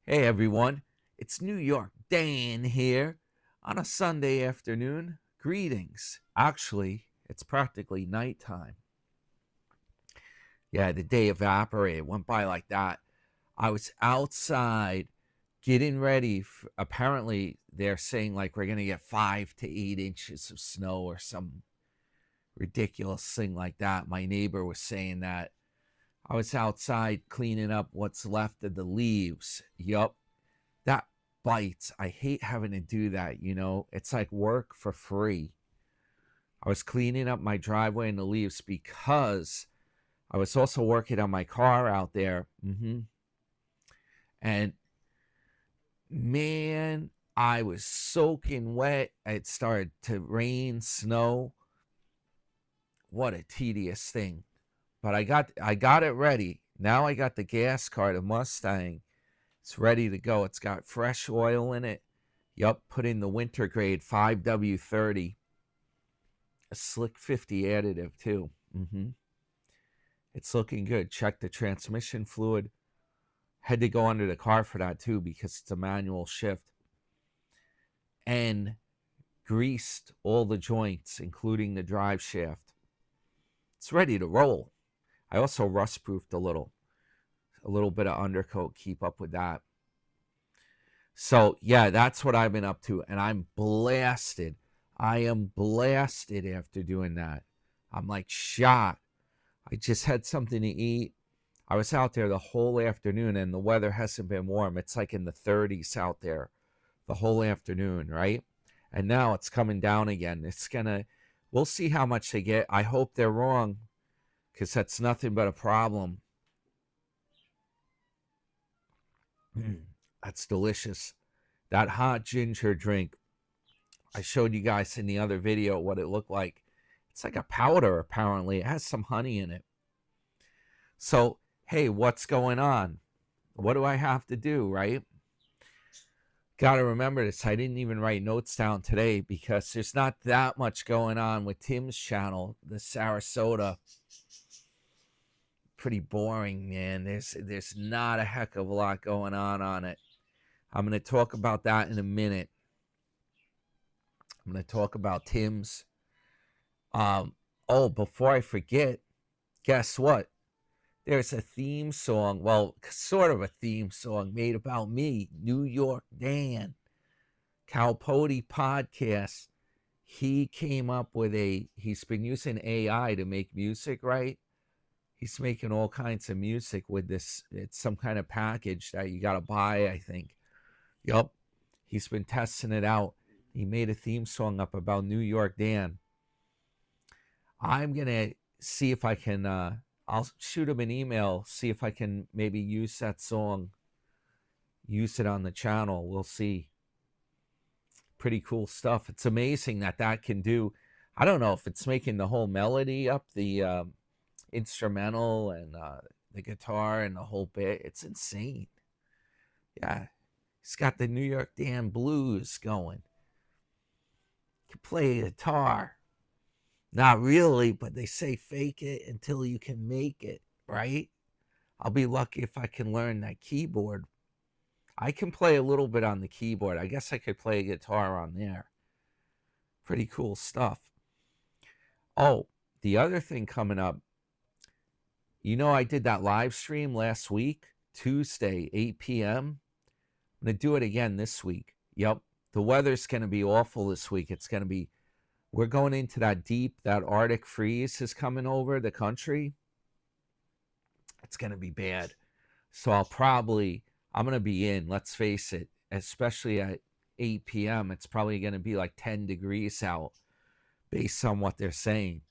Hey everyone, it's New York Dan here on a Sunday afternoon. Greetings. Actually, it's practically nighttime. Yeah, the day evaporated, went by like that. I was outside getting ready. Apparently, they're saying like we're going to get 5 to 8 inches of snow or some ridiculous thing like that. My neighbor was saying that. I was outside cleaning up what's left of the leaves. Yup. That bites. I hate having to do that, It's like work for free. I was cleaning up my driveway and the leaves because I was also working on my car out there. And man, I was soaking wet. It started to rain, snow. What a tedious thing. But I got it ready. Now I got the gas car, the Mustang. It's ready to go. It's got fresh oil in it. Yup, put in the winter grade 5W30. A slick 50 additive too. It's looking good. Check the transmission fluid. Had to go under the car for that too because it's a manual shift. And greased all the joints, including the drive shaft. It's ready to roll. I also rust proofed a little bit of undercoat, keep up with that. So yeah, that's what I've been up to, and I'm blasted. I am blasted after doing that. I'm like shot. I just had something to eat. I was out there the whole afternoon, and the weather hasn't been warm. It's like in the 30s out there the whole afternoon, right? And now it's coming down again. We'll see how much they get. I hope they're wrong, because that's nothing but a problem. That's delicious. That hot ginger drink, I showed you guys in the other video what it looked like. It's like a powder, apparently. It has some honey in it. So, hey, what's going on? What do I have to do, right? Got to remember this. I didn't even write notes down today because there's not that much going on with Tim's channel, the Sarasota. Pretty boring, man. There's not a heck of a lot going on it. I'm going to talk about that in a minute. I'm going to talk about Tim's. Before I forget, guess what? There's a theme song, well, sort of a theme song made about me, New York Dan, Calpoti podcast. He came up with he's been using AI to make music, right? He's making all kinds of music with this. It's some kind of package that you got to buy, I think. Yup. He's been testing it out. He made a theme song up about New York Dan. I'm going to see if I can, I'll shoot him an email, see if I can maybe use that song, use it on the channel. We'll see. Pretty cool stuff. It's amazing that can do. I don't know if it's making the whole melody up, the instrumental and the guitar and the whole bit. It's insane. Yeah. He's got the New York Dan blues going. Can play guitar. Not really, but they say fake it until you can make it, right? I'll be lucky if I can learn that keyboard. I can play a little bit on the keyboard. I guess I could play a guitar on there. Pretty cool stuff. Oh, the other thing coming up, I did that live stream last week, Tuesday, 8 p.m. I'm going to do it again this week. Yep, the weather's going to be awful this week. We're going into that Arctic freeze is coming over the country. It's going to be bad. So I'm going to be in, let's face it, especially at 8 p.m. It's probably going to be like 10 degrees out based on what they're saying.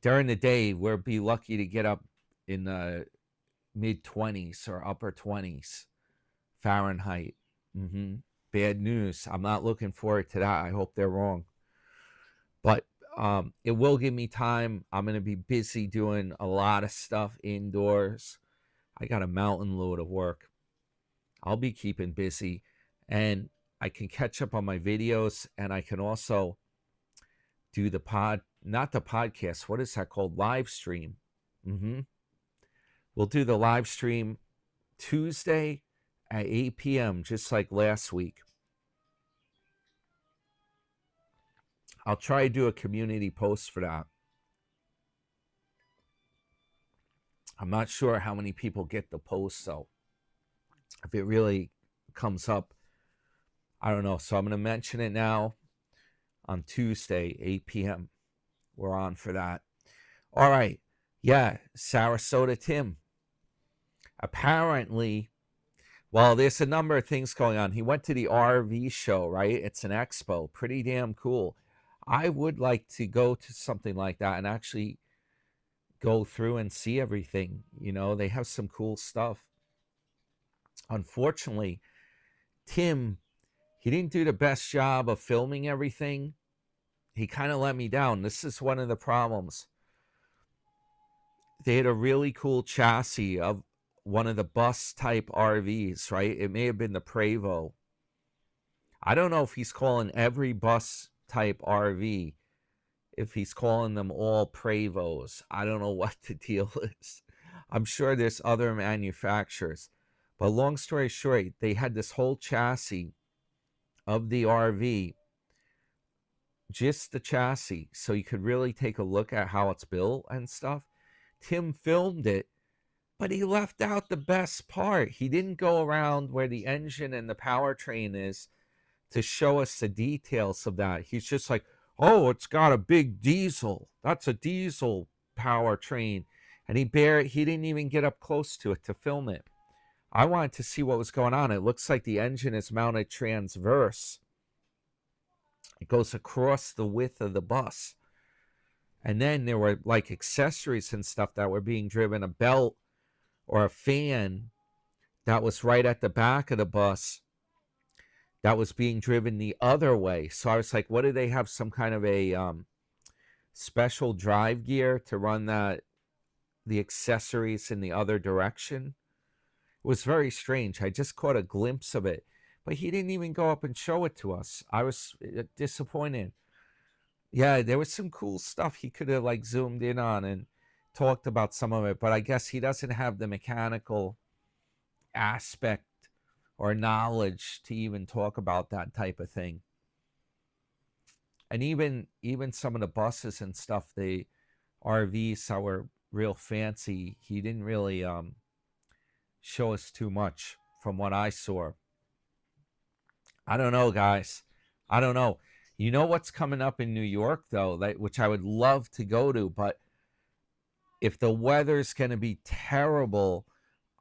During the day, we'll be lucky to get up in the mid-20s or upper 20s Fahrenheit. Bad news. I'm not looking forward to that. I hope they're wrong. But it will give me time. I'm going to be busy doing a lot of stuff indoors. I got a mountain load of work. I'll be keeping busy. And I can catch up on my videos. And I can also do not the podcast. What is that called? Live stream. We'll do the live stream Tuesday at 8 p.m., just like last week. I'll try to do a community post for that. I'm not sure how many people get the post, though. If it really comes up, I don't know. So I'm going to mention it now on Tuesday, 8 p.m. We're on for that. All right. Yeah, Sarasota Tim. Apparently, well, there's a number of things going on. He went to the RV show, right? It's an expo. Pretty damn cool. I would like to go to something like that and actually go through and see everything. You know, they have some cool stuff. Unfortunately, Tim, he didn't do the best job of filming everything. He kind of let me down. This is one of the problems. They had a really cool chassis of one of the bus type RVs, right? It may have been the Prevost. I don't know if he's calling every bus type RV, if he's calling them all Prevosts. I don't know what the deal is. I'm sure there's other manufacturers. But long story short, they had this whole chassis of the RV, just the chassis, so you could really take a look at how it's built and stuff. Tim filmed it, but he left out the best part. He didn't go around where the engine and the powertrain is to show us the details of that. He's just like, oh, it's got a big diesel. That's a diesel powertrain. And he didn't even get up close to it to film it. I wanted to see what was going on. It looks like the engine is mounted transverse. It goes across the width of the bus. And then there were like accessories and stuff that were being driven, a belt or a fan that was right at the back of the bus that was being driven the other way. So I was like, what do they have, some kind of a special drive gear to run the accessories in the other direction? It was very strange. I just caught a glimpse of it, but he didn't even go up and show it to us. I was disappointed. Yeah, there was some cool stuff he could have like zoomed in on and talked about some of it, but I guess he doesn't have the mechanical aspect or knowledge to even talk about that type of thing. And even some of the buses and stuff, the RVs that were real fancy, he didn't really show us too much from what I saw. I don't know, guys. I don't know. You know what's coming up in New York, though, which I would love to go to, but if the weather's going to be terrible,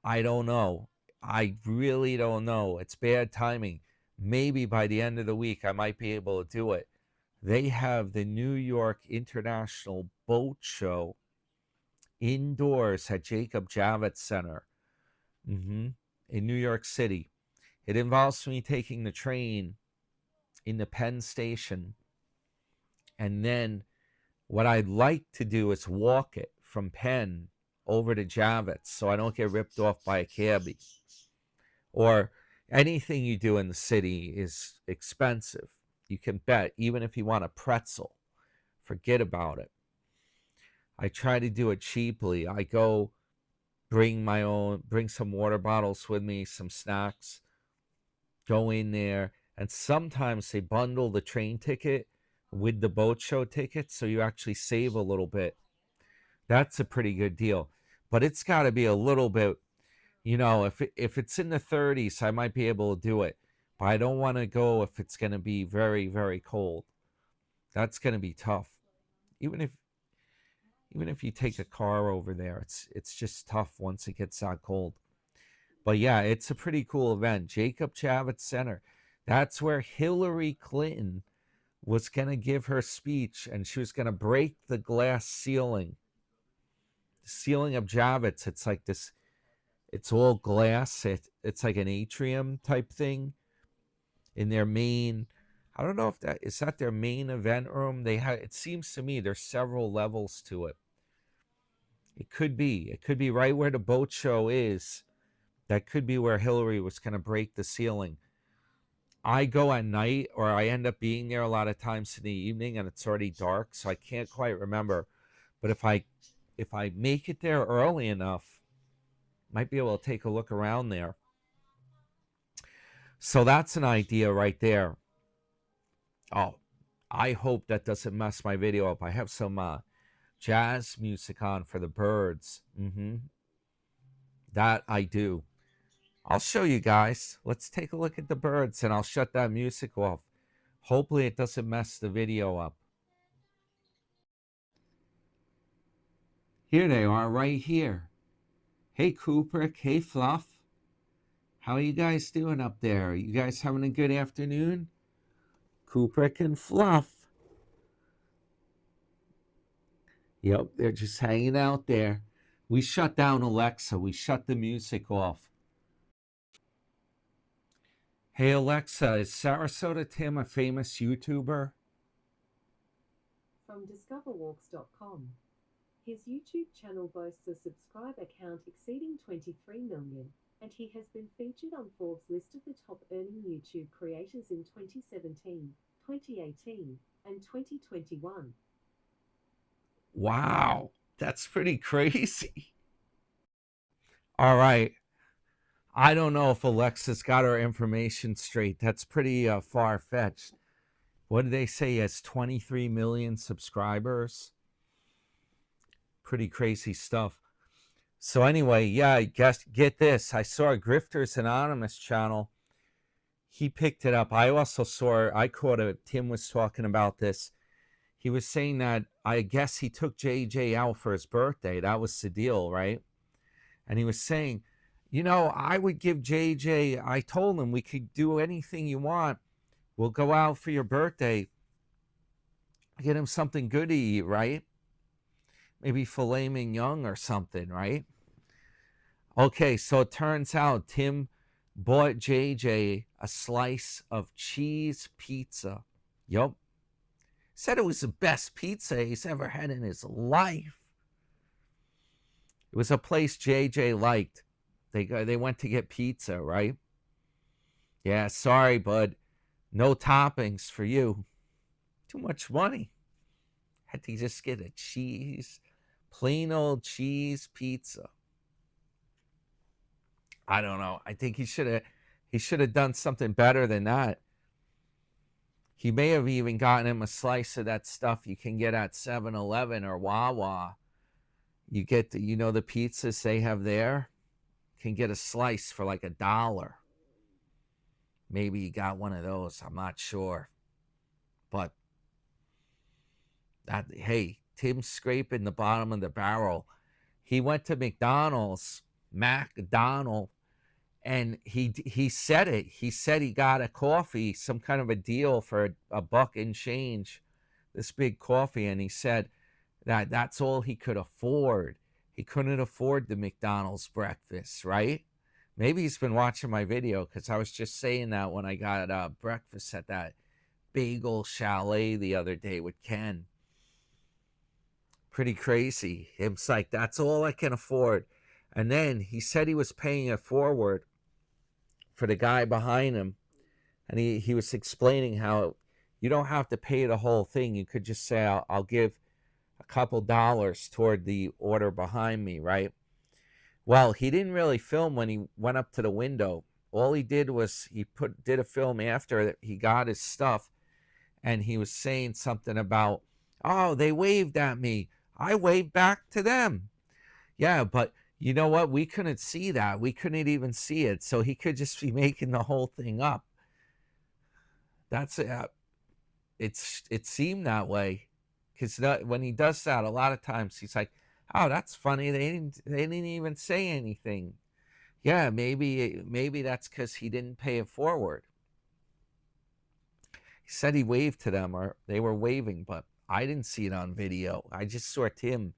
I don't know. I really don't know. It's bad timing. Maybe by the end of the week, I might be able to do it. They have the New York International Boat Show indoors at Jacob Javits Center in New York City. It involves me taking the train in the Penn Station. And then what I'd like to do is walk it from Penn over to Javits so I don't get ripped off by a cabbie. Or anything you do in the city is expensive. You can bet, even if you want a pretzel, forget about it. I try to do it cheaply. I go bring some water bottles with me, some snacks, go in there, and sometimes they bundle the train ticket with the boat show ticket, so you actually save a little bit. That's a pretty good deal. But it's got to be a little bit, you know, if it's in the 30s, I might be able to do it. But I don't want to go if it's going to be very, very cold. That's going to be tough. Even if you take a car over there, it's just tough once it gets that cold. But yeah, it's a pretty cool event. Jacob Javits Center. That's where Hillary Clinton was going to give her speech, and she was going to break the glass ceiling. The ceiling of Javits, it's like this, it's all glass. It's like an atrium type thing in their main, I don't know if is that their main event room. It seems to me there's several levels to it. It could be right where the boat show is. That could be where Hillary was going to break the ceiling. I go at night, or I end up being there a lot of times in the evening, and it's already dark, so I can't quite remember. But if I make it there early enough, might be able to take a look around there. So that's an idea right there. Oh, I hope that doesn't mess my video up. I have some jazz music on for the birds. That I do. I'll show you guys. Let's take a look at the birds and I'll shut that music off. Hopefully it doesn't mess the video up. Here they are right here. Hey Cooper, hey Fluff. How are you guys doing up there? You guys having a good afternoon? Cooper and Fluff. Yep, they're just hanging out there. We shut down Alexa. We shut the music off. Hey Alexa, is Sarasota Tim a famous YouTuber? From discoverwalks.com. His YouTube channel boasts a subscriber count exceeding 23 million, and he has been featured on Forbes' list of the top earning YouTube creators in 2017, 2018, and 2021. Wow, that's pretty crazy. All right. I don't know if Alexa's got her information straight. That's pretty far-fetched. What did they say? He has 23 million subscribers. Pretty crazy stuff. So anyway, yeah, I guess, get this. I saw a Grifters Anonymous channel. He picked it up. I also saw, I caught it. Tim was talking about this. He was saying that I guess he took JJ out for his birthday. That was the deal, right? And he was saying, you know, I would give JJ, I told him we could do anything you want. We'll go out for your birthday. Get him something good to eat, right? Maybe filet mignon or something, right? Okay, so it turns out Tim bought JJ a slice of cheese pizza. Yup. Said it was the best pizza he's ever had in his life. It was a place JJ liked. They went to get pizza, right? Yeah, sorry, bud. No toppings for you. Too much money. Had to just get a cheese, plain old cheese pizza. I don't know. I think he should have done something better than that. He may have even gotten him a slice of that stuff you can get at 7-Eleven or Wawa. You get the, you know, the pizzas they have there? Can get a slice for like $1. Maybe you got one of those. I'm not sure. But that, hey, Tim's scraping the bottom of the barrel. He went to McDonald's, and he said it. He said he got a coffee, some kind of a deal for a buck and change, this big coffee, and he said that that's all he could afford. He couldn't afford the McDonald's breakfast, right? Maybe he's been watching my video because I was just saying that when I got breakfast at that bagel chalet the other day with Ken. Pretty crazy. Him's like, that's all I can afford. And then he said he was paying it forward for the guy behind him. And he was explaining how you don't have to pay the whole thing. You could just say, I'll give a couple dollars toward the order behind me, right? Well, he didn't really film when he went up to the window. All he did was he did a film after he got his stuff, and he was saying something about, oh, they waved at me. I waved back to them. Yeah, but you know what? We couldn't see that. We couldn't even see it. So he could just be making the whole thing up. That's it seemed that way. Because when he does that, a lot of times he's like, oh, that's funny. They didn't even say anything. Yeah, maybe that's because he didn't pay it forward. He said he waved to them, or they were waving, but I didn't see it on video. I just saw Tim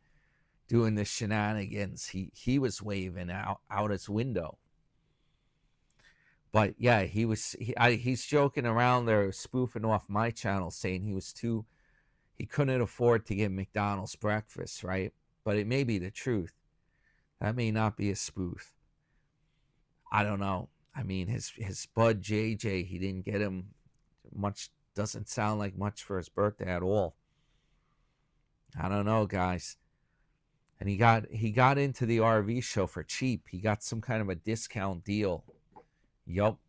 doing the shenanigans. He was waving out his window. But yeah, he's joking around there, spoofing off my channel, saying he couldn't afford to get McDonald's breakfast, right? But it may be the truth. That may not be a spoof. I don't know. I mean, his bud JJ, he didn't get him much. Doesn't sound like much for his birthday at all. I don't know, guys. And he got into the RV show for cheap. He got some kind of a discount deal. Yup.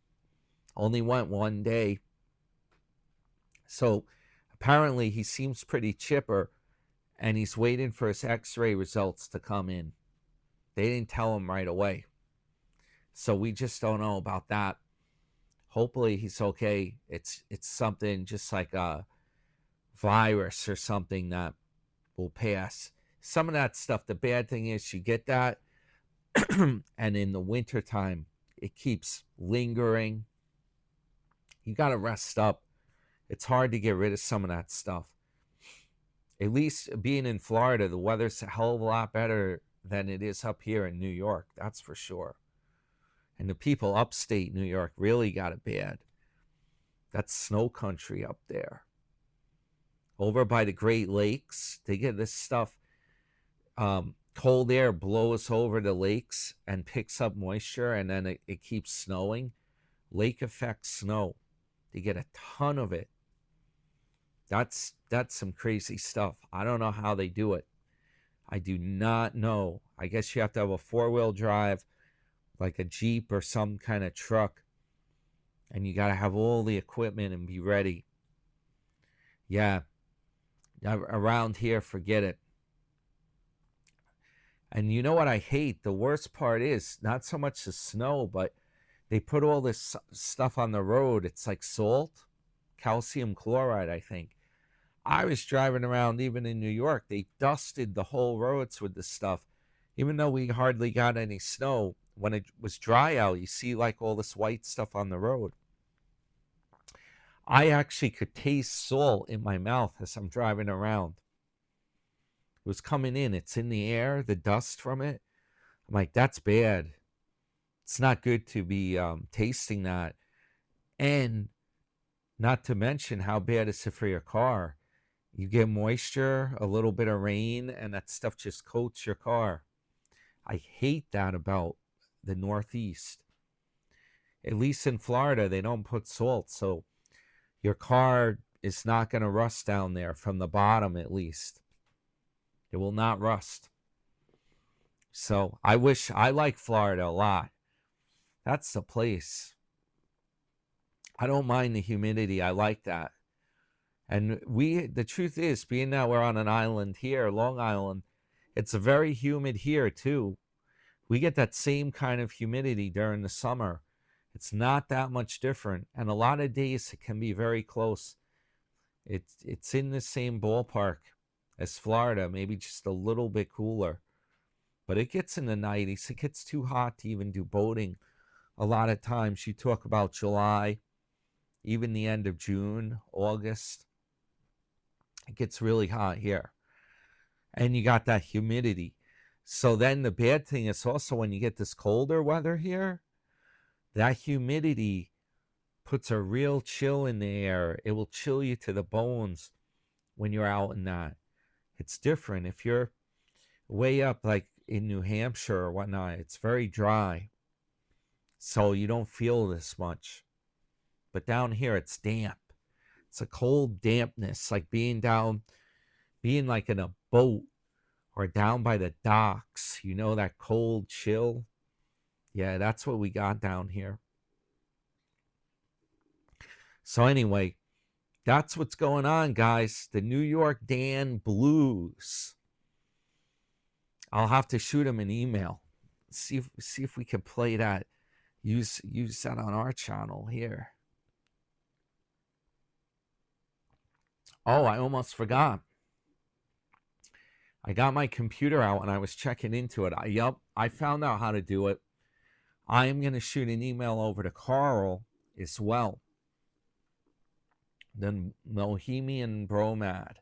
Only went one day. So apparently he seems pretty chipper, and he's waiting for his x-ray results to come in. They didn't tell him right away. So we just don't know about that. Hopefully he's okay. It's something just like a virus or something that will pass. Some of that stuff, the bad thing is you get that, and in the wintertime, it keeps lingering. You got to rest up. It's hard to get rid of some of that stuff. At least being in Florida, the weather's a hell of a lot better than it is up here in New York. That's for sure. And the people upstate New York really got it bad. That's snow country up there. Over by the Great Lakes, they get this stuff. Cold air blows over the lakes and picks up moisture, and then it keeps snowing. Lake effect snow. They get a ton of it. That's some crazy stuff. I don't know how they do it. I do not know. I guess you have to have a 4-wheel drive, like a Jeep or some kind of truck. And you got to have all the equipment and be ready. Yeah. Around here, forget it. And you know what I hate? The worst part is not so much the snow, but they put all this stuff on the road. It's like salt, calcium chloride, I think. I was driving around even in New York. They dusted the whole roads with this stuff. Even though we hardly got any snow, when it was dry out, you see like all this white stuff on the road. I actually could taste salt in my mouth as I'm driving around. It was coming in. It's in the air, the dust from it. I'm like, that's bad. It's not good to be tasting that. And not to mention how bad is it for your car. You get moisture, a little bit of rain, and that stuff just coats your car. I hate that about the Northeast. At least in Florida, they don't put salt, so your car is not going to rust down there from the bottom, at least. It will not rust. So I like Florida a lot. That's the place. I don't mind the humidity. I like that. And the truth is, being that we're on an island here, Long Island, it's very humid here too. We get that same kind of humidity during the summer. It's not that much different. And a lot of days it can be very close. It's in the same ballpark as Florida, maybe just a little bit cooler. But it gets in the 90s. It gets too hot to even do boating. A lot of times you talk about July, even the end of June, August. It gets really hot here. And you got that humidity. So then the bad thing is also when you get this colder weather here, that humidity puts a real chill in the air. It will chill you to the bones when you're out in that. It's different. If you're way up like in New Hampshire or whatnot, it's very dry. So you don't feel this much. But down here, it's damp. It's a cold dampness, like being like in a boat or down by the docks. You know, that cold chill. Yeah, that's what we got down here. So anyway, that's what's going on, guys. The New York Dan Blues. I'll have to shoot him an email. See if we can play that. Use that on our channel here. Oh, I almost forgot. I got my computer out and I was checking into it. I found out how to do it. I am going to shoot an email over to Carl as well. Then Bohemian Bromad.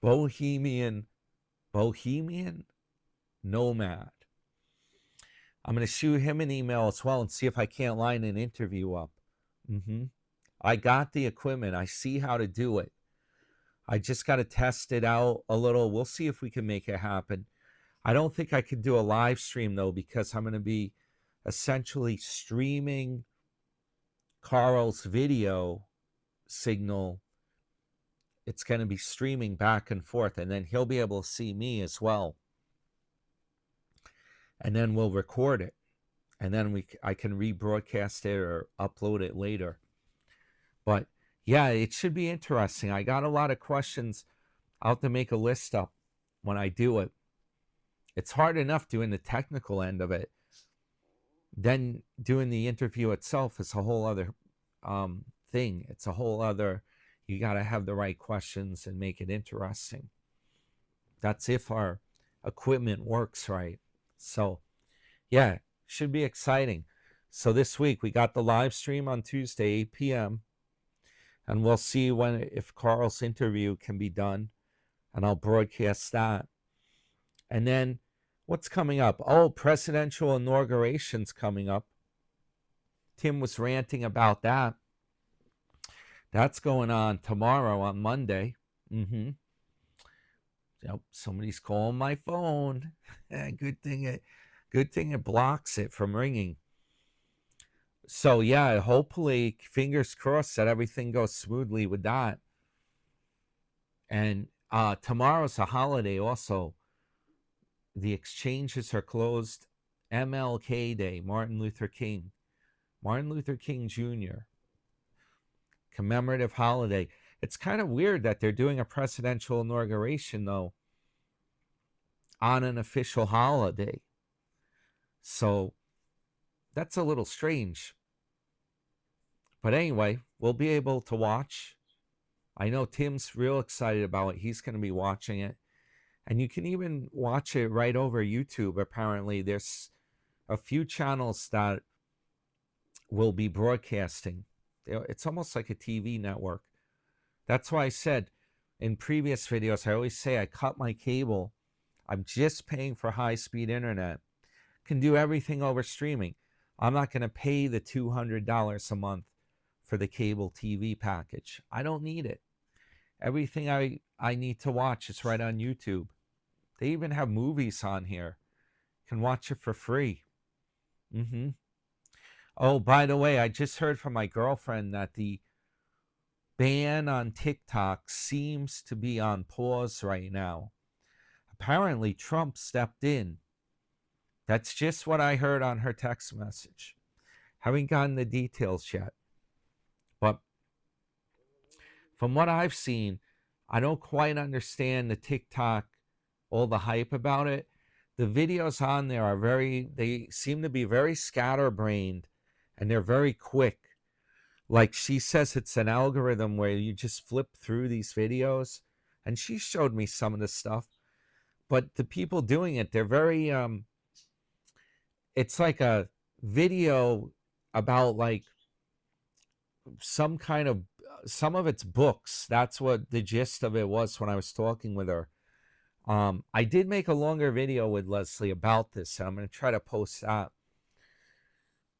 Bohemian Nomad. I'm going to shoot him an email as well and see if I can't line an interview up. I got the equipment. I see how to do it. I just got to test it out a little. We'll see if we can make it happen. I don't think I could do a live stream, though, because I'm going to be essentially streaming Carl's video signal. It's going to be streaming back and forth, and then he'll be able to see me as well. And then we'll record it. and then I can rebroadcast it or upload it later. But yeah, it should be interesting. I got a lot of questions. I'll have to make a list up when I do it. It's hard enough doing the technical end of it. Then doing the interview itself is a whole other thing. It's a whole other, you got to have the right questions and make it interesting. That's if our equipment works right. So yeah, should be exciting. So this week we got the live stream on Tuesday, 8 p.m. And we'll see if Carl's interview can be done, and I'll broadcast that. And then what's coming up? Oh, presidential inauguration's coming up. Tim was ranting about that. That's going on tomorrow on Monday. Yep, somebody's calling my phone. Good thing it blocks it from ringing. So yeah, hopefully, fingers crossed that everything goes smoothly with that. And tomorrow's a holiday also. The exchanges are closed. MLK Day, Martin Luther King Jr. commemorative holiday. It's kind of weird that they're doing a presidential inauguration, though, on an official holiday. So that's a little strange. But anyway, we'll be able to watch. I know Tim's real excited about it. He's going to be watching it. And you can even watch it right over YouTube, apparently. There's a few channels that will be broadcasting. It's almost like a TV network. That's why I said in previous videos, I always say I cut my cable. I'm just paying for high-speed internet. Can do everything over streaming. I'm not going to pay the $200 a month for the cable TV package. I don't need it. Everything I need to watch is right on YouTube. They even have movies on here. You can watch it for free. Oh, by the way, I just heard from my girlfriend that the ban on TikTok seems to be on pause right now. Apparently, Trump stepped in. That's just what I heard on her text message. Haven't gotten the details yet. But from what I've seen, I don't quite understand the TikTok, all the hype about it. The videos on there are they seem to be very scatterbrained, and they're very quick. Like she says, it's an algorithm where you just flip through these videos, and she showed me some of the stuff. But the people doing it, they're very, it's like a video about like some of it's books. That's what the gist of it was when I was talking with her. I did make a longer video with Leslie about this, and I'm going to try to post that.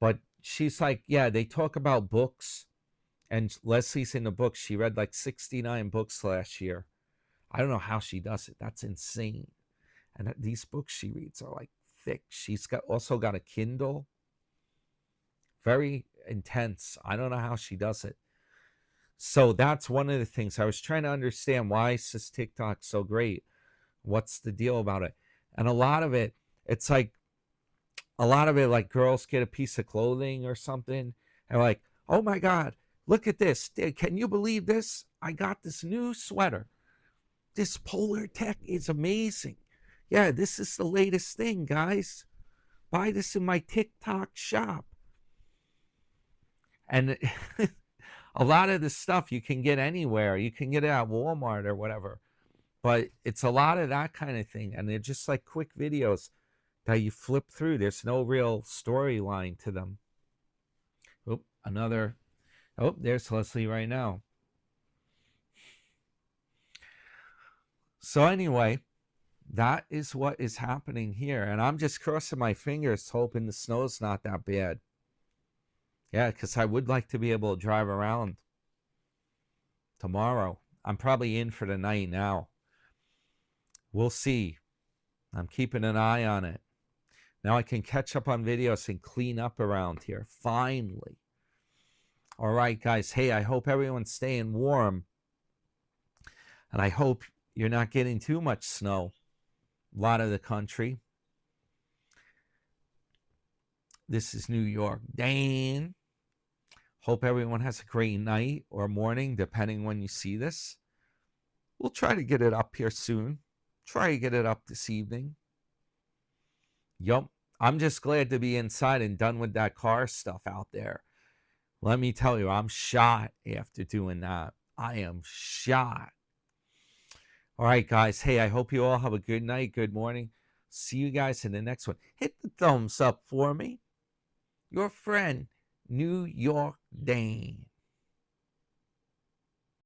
But she's like, yeah, they talk about books, and Leslie's in the books. She read like 69 books last year. I don't know how she does it. That's insane. And these books she reads are like thick. She's also got a Kindle. Very intense. I don't know how she does it. So that's one of the things. I was trying to understand, why is this TikTok so great? What's the deal about it? And a lot of it, like girls get a piece of clothing or something, and like, oh my God, look at this. Can you believe this? I got this new sweater. This Polar Tech is amazing. Yeah, this is the latest thing, guys. Buy this in my TikTok shop. And a lot of this stuff you can get anywhere. You can get it at Walmart or whatever. But it's a lot of that kind of thing. And they're just like quick videos that you flip through. There's no real storyline to them. Oh, there's Leslie right now. So anyway, that is what is happening here. And I'm just crossing my fingers hoping the snow's not that bad. Yeah, because I would like to be able to drive around tomorrow. I'm probably in for the night now. We'll see. I'm keeping an eye on it. Now I can catch up on videos and clean up around here, finally. All right, guys. Hey, I hope everyone's staying warm. And I hope you're not getting too much snow. A lot of the country. This is New York Dan. Hope everyone has a great night or morning, depending when you see this. We'll try to get it up here soon. Try to get it up this evening. Yup. I'm just glad to be inside and done with that car stuff out there. Let me tell you, I'm shot after doing that. I am shot. All right, guys. Hey, I hope you all have a good night, good morning. See you guys in the next one. Hit the thumbs up for me. Your friend, New York Dan.